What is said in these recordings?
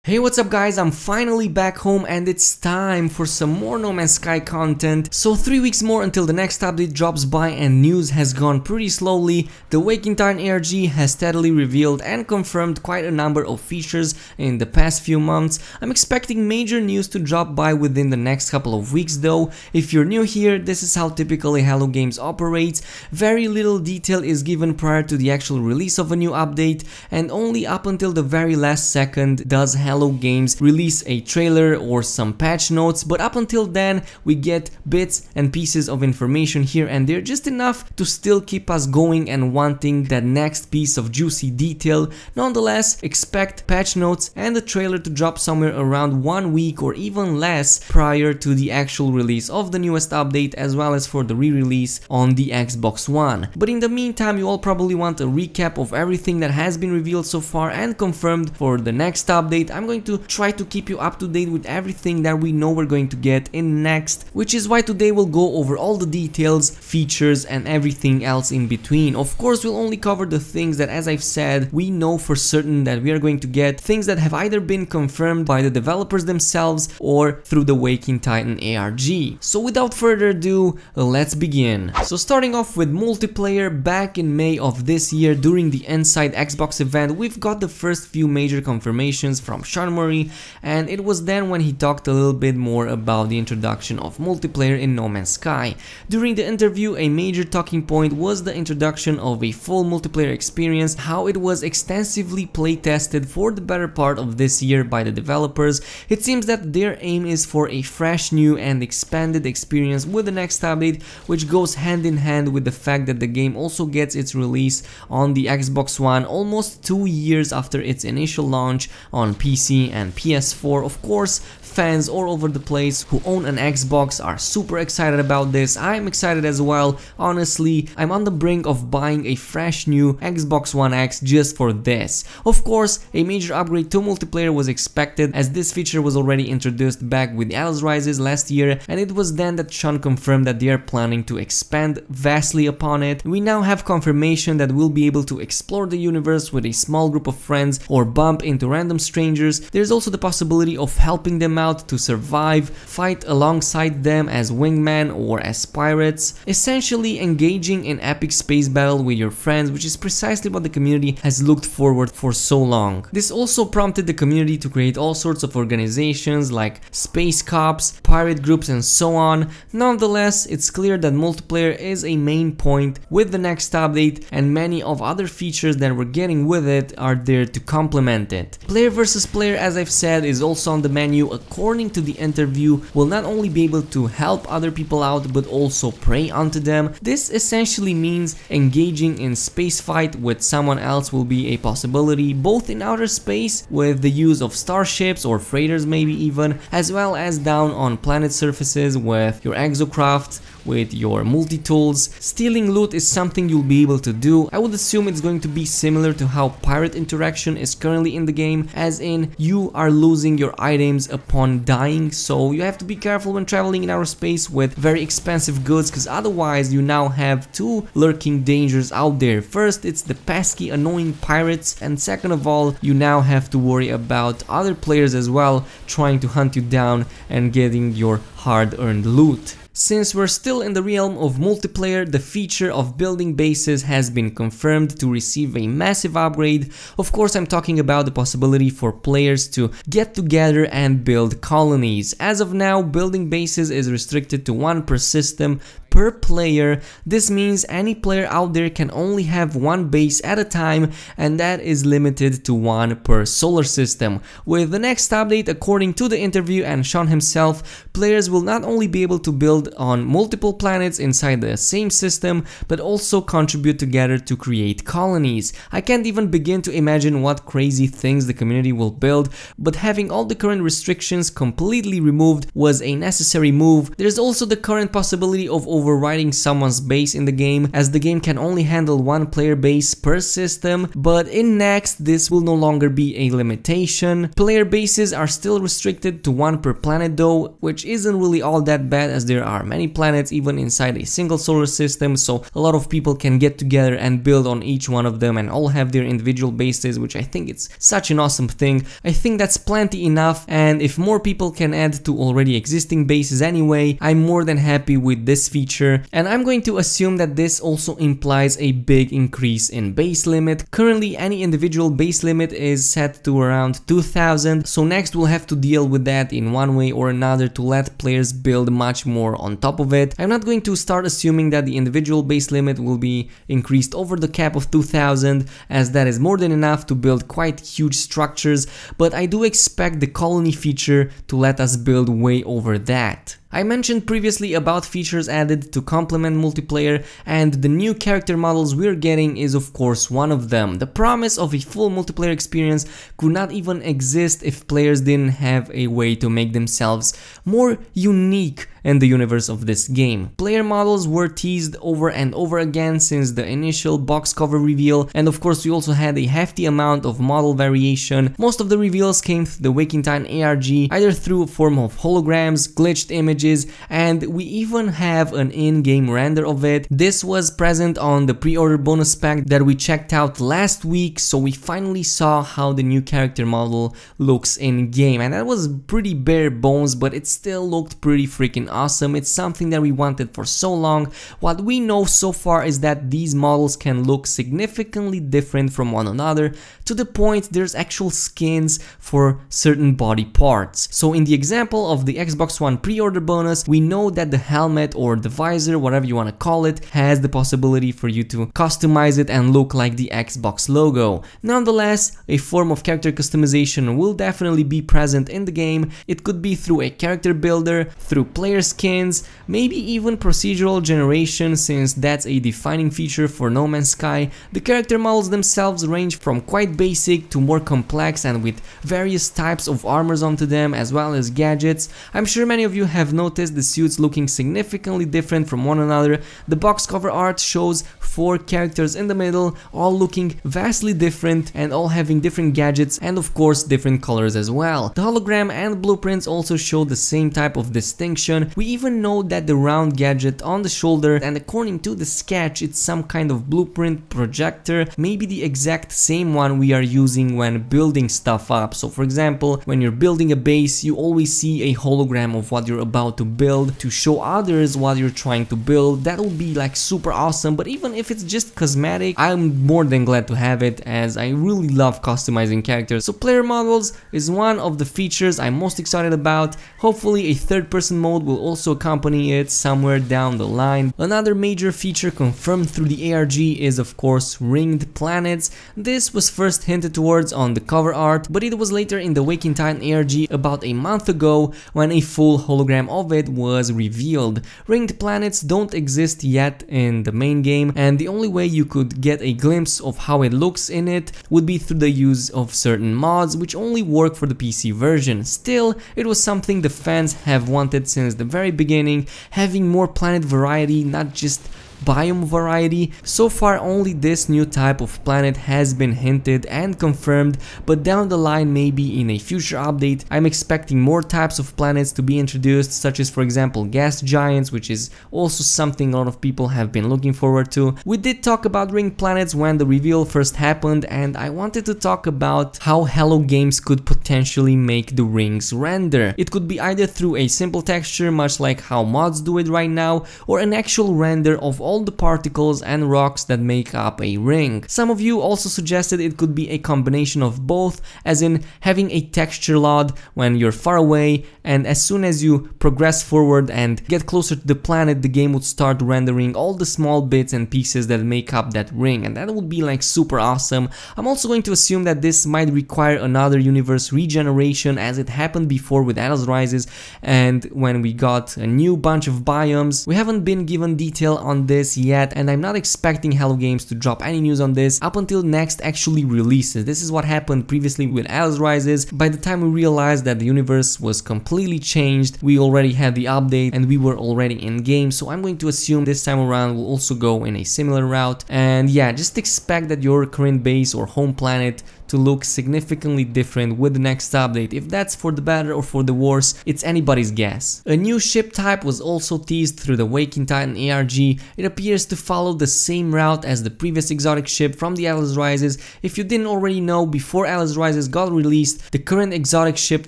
Hey, what's up guys, I'm finally back home and it's time for some more No Man's Sky content. So 3 weeks more until the next update drops by and news has gone pretty slowly. The Waking Titan ARG has steadily revealed and confirmed quite a number of features in the past few months. I'm expecting major news to drop by within the next couple of weeks though. If you're new here, this is how typically Hello Games operates. Very little detail is given prior to the actual release of a new update, and only up until the very last second does Hello Games release a trailer or some patch notes, but up until then we get bits and pieces of information here and there, just enough to still keep us going and wanting that next piece of juicy detail. Nonetheless, expect patch notes and the trailer to drop somewhere around 1 week or even less prior to the actual release of the newest update, as well as for the re-release on the Xbox One. But in the meantime, you all probably want a recap of everything that has been revealed so far and confirmed for the next update. I'm going to try to keep you up to date with everything that we know we're going to get in next, which is why today we'll go over all the details, features and everything else in between. Of course, we'll only cover the things that, as I've said, we know for certain that we are going to get, things that have either been confirmed by the developers themselves or through the Waking Titan ARG. So without further ado, let's begin. So starting off with multiplayer, back in May of this year during the Inside Xbox event, we've got the first few major confirmations from Sean Murray, and it was then when he talked a little bit more about the introduction of multiplayer in No Man's Sky. During the interview, a major talking point was the introduction of a full multiplayer experience, how it was extensively play tested for the better part of this year by the developers. It seems that their aim is for a fresh, new and expanded experience with the next update, which goes hand in hand with the fact that the game also gets its release on the Xbox One almost 2 years after its initial launch on PC and PS4. Of course, fans all over the place who own an Xbox are super excited about this. I'm excited as well. Honestly, I'm on the brink of buying a fresh new Xbox One X just for this. Of course, a major upgrade to multiplayer was expected, as this feature was already introduced back with Alice Rises last year, and it was then that Sean confirmed that they are planning to expand vastly upon it. We now have confirmation that we'll be able to explore the universe with a small group of friends or bump into random strangers. There's also the possibility of helping them out to survive, fight alongside them as wingmen or as pirates, essentially engaging in epic space battle with your friends, which is precisely what the community has looked forward for so long. This also prompted the community to create all sorts of organizations like space cops, pirate groups and so on. Nonetheless, it's clear that multiplayer is a main point with the next update, and many of other features that we're getting with it are there to complement it. Player versus player, as I've said, is also on the menu. According to the interview, will not only be able to help other people out but also prey onto them. This essentially means engaging in space fight with someone else will be a possibility, both in outer space with the use of starships or freighters maybe even, as well as down on planet surfaces with your exocraft, with your multi-tools. Stealing loot is something you'll be able to do. I would assume it's going to be similar to how pirate interaction is currently in the game, as in you are losing your items upon dying, so you have to be careful when traveling in outer space with very expensive goods, because otherwise you now have two lurking dangers out there. First, it's the pesky annoying pirates, and second of all, you now have to worry about other players as well trying to hunt you down and getting your hard-earned loot. Since we're still in the realm of multiplayer, the feature of building bases has been confirmed to receive a massive upgrade. Of course, I'm talking about the possibility for players to get together and build colonies. As of now, building bases is restricted to 1 per system per player. This means any player out there can only have 1 base at a time, and that is limited to 1 per solar system. With the next update, according to the interview and Sean himself, players will not only be able to build on multiple planets inside the same system, but also contribute together to create colonies. I can't even begin to imagine what crazy things the community will build, but having all the current restrictions completely removed was a necessary move. There's also the current possibility of overriding someone's base in the game, as the game can only handle one player base per system, but in Next this will no longer be a limitation. Player bases are still restricted to one per planet though, which isn't really all that bad as there are many planets even inside a single solar system, so a lot of people can get together and build on each one of them and all have their individual bases, which I think it's such an awesome thing. I think that's plenty enough, and if more people can add to already existing bases anyway, I'm more than happy with this feature, and I'm going to assume that this also implies a big increase in base limit. Currently any individual base limit is set to around 2000, so Next we'll have to deal with that in one way or another to let players build much more on top of it. I'm not going to start assuming that the individual base limit will be increased over the cap of 2000, as that is more than enough to build quite huge structures, but I do expect the colony feature to let us build way over that. I mentioned previously about features added to complement multiplayer, and the new character models we're getting is of course one of them. The promise of a full multiplayer experience could not even exist if players didn't have a way to make themselves more unique in the universe of this game. Player models were teased over and over again since the initial box cover reveal, and of course we also had a hefty amount of model variation. Most of the reveals came through the Waking Time ARG, either through a form of holograms, glitched images, and we even have an in-game render of it. This was present on the pre-order bonus pack that we checked out last week, so we finally saw how the new character model looks in-game, and that was pretty bare bones, but it still looked pretty freaking awesome. It's something that we wanted for so long. What we know so far is that these models can look significantly different from one another, to the point there's actual skins for certain body parts. So in the example of the Xbox One pre-order bonus, we know that the helmet or the visor, whatever you want to call it, has the possibility for you to customize it and look like the Xbox logo. Nonetheless, a form of character customization will definitely be present in the game. It could be through a character builder, through player skins, maybe even procedural generation, since that's a defining feature for No Man's Sky. The character models themselves range from quite basic to more complex and with various types of armors onto them as well as gadgets. I'm sure many of you have noticed the suits looking significantly different from one another. The box cover art shows 4 characters in the middle, all looking vastly different and all having different gadgets and of course different colors as well. The hologram and blueprints also show the same type of distinction. We even know that the round gadget on the shoulder, and according to the sketch, it's some kind of blueprint projector, maybe the exact same one we are using when building stuff up. So for example, when you're building a base, you always see a hologram of what you're about to build to show others what you're trying to build. That will be like super awesome, but even if it's just cosmetic, I'm more than glad to have it, as I really love customizing characters. So player models is one of the features I'm most excited about. Hopefully a third-person mode will also accompany it somewhere down the line. Another major feature confirmed through the ARG is of course ringed planets. This was first hinted towards on the cover art, but it was later in the Waking Time ARG about a month ago when a full hologram of it was revealed. Ringed planets don't exist yet in the main game, and the only way you could get a glimpse of how it looks in it would be through the use of certain mods, which only work for the PC version. Still, it was something the fans have wanted since the very beginning, having more planet variety, not just biome variety. So far only this new type of planet has been hinted and confirmed, but down the line, maybe in a future update, I'm expecting more types of planets to be introduced, such as for example gas giants, which is also something a lot of people have been looking forward to. We did talk about ringed planets when the reveal first happened, and I wanted to talk about how Hello Games could potentially make the rings render. It could be either through a simple texture, much like how mods do it right now, or an actual render of all the particles and rocks that make up a ring. Some of you also suggested it could be a combination of both, as in having a texture LOD when you're far away, and as soon as you progress forward and get closer to the planet, the game would start rendering all the small bits and pieces that make up that ring, and that would be like super awesome. I'm also going to assume that this might require another universe regeneration, as it happened before with Atlas Rises and when we got a new bunch of biomes. We haven't been given detail on this, this yet, and I'm not expecting Hello Games to drop any news on this up until next actually releases. This is what happened previously with Alice Rises. By the time we realized that the universe was completely changed, we already had the update and we were already in game, so I'm going to assume this time around will also go in a similar route. And yeah, just expect that your current base or home planet to look significantly different with the next update. If that's for the better or for the worse, it's anybody's guess. A new ship type was also teased through the Waking Titan ARG. It appears to follow the same route as the previous exotic ship from the Alice Rises. If you didn't already know, before Alice Rises got released, the current exotic ship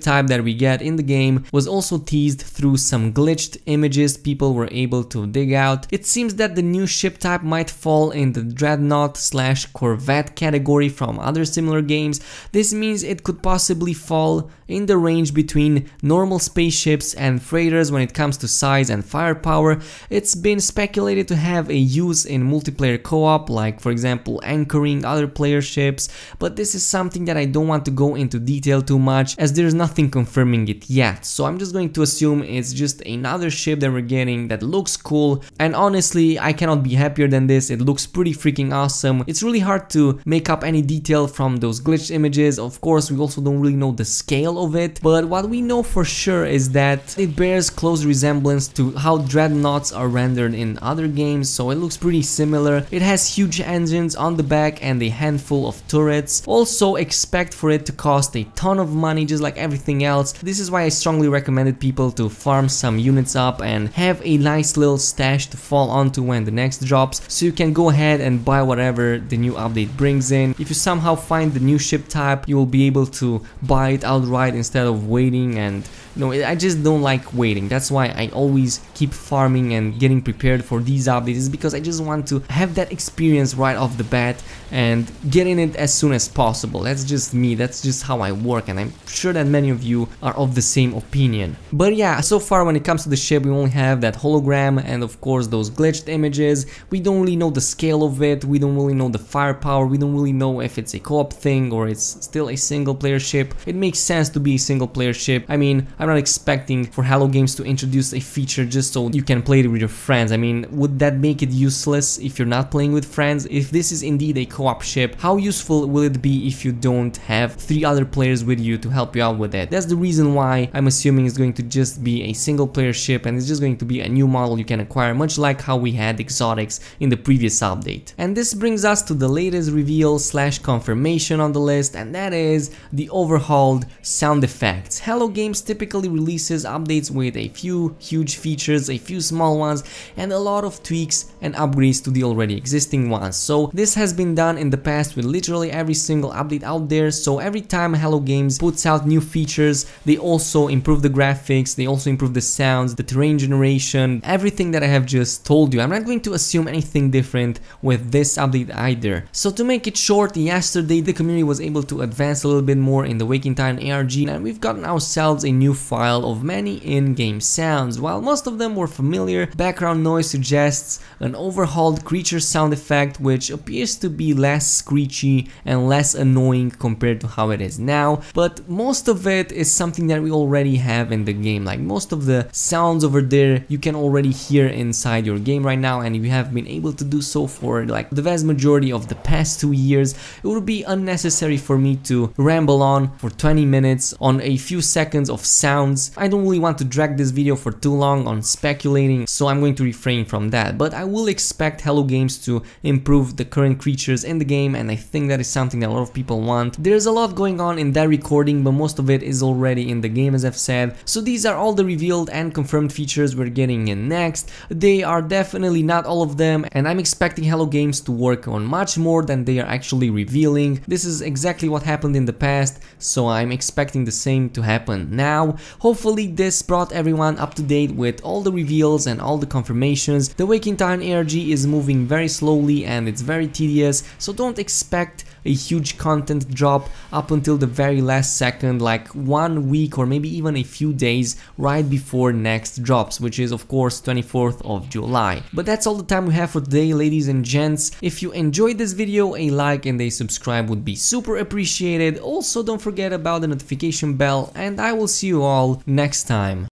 type that we get in the game was also teased through some glitched images people were able to dig out. It seems that the new ship type might fall in the Dreadnought/Corvette category from other similar games. This means it could possibly fall in the range between normal spaceships and freighters when it comes to size and firepower. It's been speculated to have a use in multiplayer co-op, like for example anchoring other player ships, but this is something that I don't want to go into detail too much as there's nothing confirming it yet. So I'm just going to assume it's just another ship that we're getting that looks cool, and honestly I cannot be happier than this. It looks pretty freaking awesome. It's really hard to make up any detail from those glitched images. Of course, we also don't really know the scale of it, but what we know for sure is that it bears close resemblance to how dreadnoughts are rendered in other games, so it looks pretty similar. It has huge engines on the back and a handful of turrets. Also expect for it to cost a ton of money, just like everything else. This is why I strongly recommended people to farm some units up and have a nice little stash to fall onto when the next drops, so you can go ahead and buy whatever the new update brings in. If you somehow find the new ship type, you will be able to buy it outright instead of waiting, and I just don't like waiting. That's why I always keep farming and getting prepared for these updates, because I just want to have that experience right off the bat and get in it as soon as possible. That's just me, that's just how I work, and I'm sure that many of you are of the same opinion. But yeah, so far when it comes to the ship, we only have that hologram and of course those glitched images. We don't really know the scale of it, we don't really know the firepower, we don't really know if it's a co-op thing or it's still a single player ship. It makes sense to be a single player ship. I mean, I'm not expecting for Hello Games to introduce a feature just so you can play it with your friends. I mean, would that make it useless if you're not playing with friends? If this is indeed a co-op ship, how useful will it be if you don't have 3 other players with you to help you out with it? That's the reason why I'm assuming it's going to just be a single player ship, and it's just going to be a new model you can acquire, much like how we had exotics in the previous update. And this brings us to the latest reveal / confirmation on the list, and that is the Overhauled sound effects. Hello Games typically releases updates with a few huge features, a few small ones, and a lot of tweaks and upgrades to the already existing ones. So this has been done in the past with literally every single update out there. So every time Hello Games puts out new features, they also improve the graphics, they also improve the sounds, the terrain generation, everything that I have just told you. I'm not going to assume anything different with this update either. So to make it short, yesterday the community was able to advance a little bit more in the Waking Titan ARG, and we've gotten ourselves a new file of many in-game sounds. While most of them were familiar, background noise suggests an overhauled creature sound effect, which appears to be less screechy and less annoying compared to how it is now, but most of it is something that we already have in the game. Like most of the sounds over there you can already hear inside your game right now, and if you have been able to do so for like the vast majority of the past 2 years, it would be unnecessary for me to ramble on for 20 minutes on a few seconds of sounds. I don't really want to drag this video for too long on speculating, so I'm going to refrain from that. But I will expect Hello Games to improve the current creatures in the game, and I think that is something that a lot of people want. There's a lot going on in that recording, but most of it is already in the game, as I've said. So these are all the revealed and confirmed features we're getting in next. They are definitely not all of them, and I'm expecting Hello Games to work on much more than they are actually revealing. This is exactly what happened in the past, so I'm expecting the same to happen now. Hopefully this brought everyone up to date with all the reveals and all the confirmations. The Waking Titan ARG is moving very slowly and it's very tedious, so don't expect a huge content drop up until the very last second, like 1 week or maybe even a few days right before next drops, which is of course 24th of July. But that's all the time we have for today, ladies and gents. If you enjoyed this video, a like and a subscribe would be super appreciated. Also don't forget about the notification bell, and I will see you all next time.